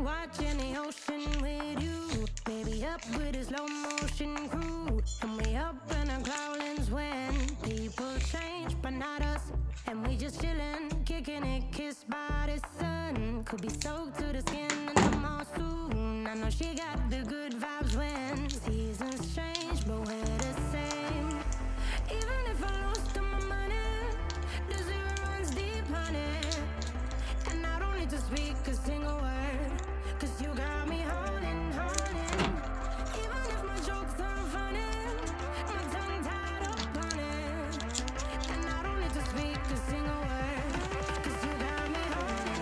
watching the ocean with you. Baby, up with a slow motion crew. And we up in our growlings when people change, but not us. And we just chillin', kicking it, kissed by the sun. Could be soaked to the skin in the monsoon. I know she got the good vibes when seasons change, but we're the same. Even if I lost all my money, the zero runs deep, honey. And I don't need to speak a single word, 'cause you got me holding. Even if my jokes aren't funny, my tongue tied up on it. And I don't need to speak a single word, 'cause you got me holding.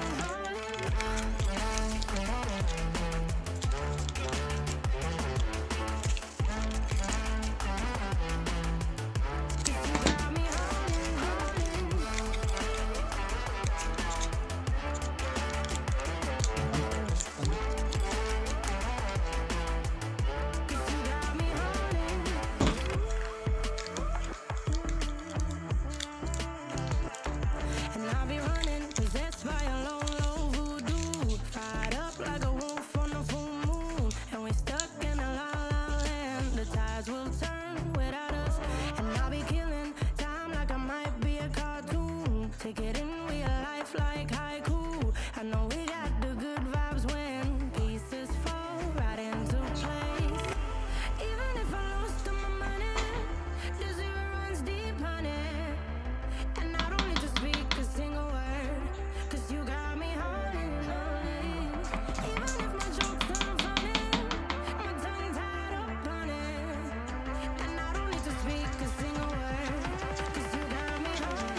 And I'll be running, possessed by a low, low voodoo. Fired up like a wolf on a full moon. And we're stuck in a la la land. The tides will turn without us. And I'll be killing time like I might be a cartoon. Take it in real life like haiku. I know we got the good vibes when pieces fall right into place. Even if I lost all my money, the zero runs deep, honey. And I don't need to speak a single word, 'cause you got me holding. Even if my jokes aren't funny, my tongue tied up on it. And I don't need to speak a single word, 'cause you got me holding.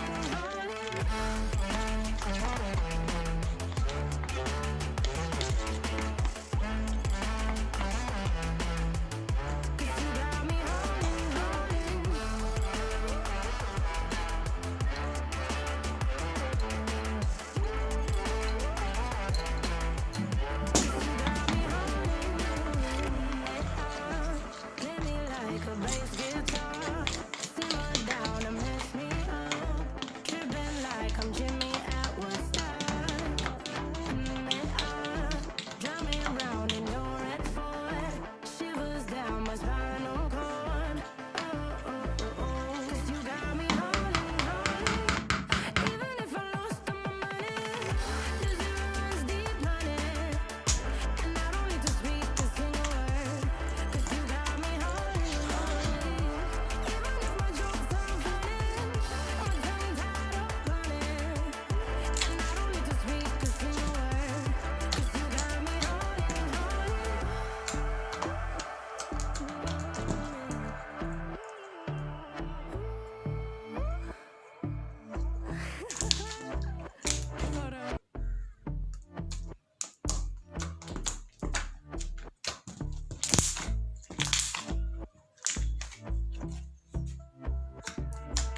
Play me like a bass guitar, simmer down and mess me up. Tripping like I'm Jimmy at Woodstock. Drive me around in your red Ford, shivers down my spinal cord. 'Cause you got me holding. Even if I lost all my money, the zero runs deep, honey. And I don't need to speak a single word, 'cause you got me holding. Even if my jokes aren't funny, my tongue tied up on it. And I don't need to speak a single word, 'cause you got me holding.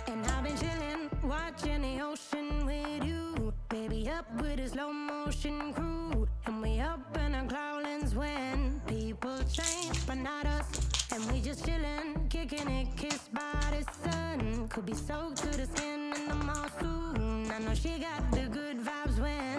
And I've been chillin', watching the ocean with you. Baby, up with a slow motion crew. And we up in our growlings when people change, but not us. And we just chillin', kicking it, kissed by the sun. Could be soaked to the skin in the monsoon. I know she got the good vibes when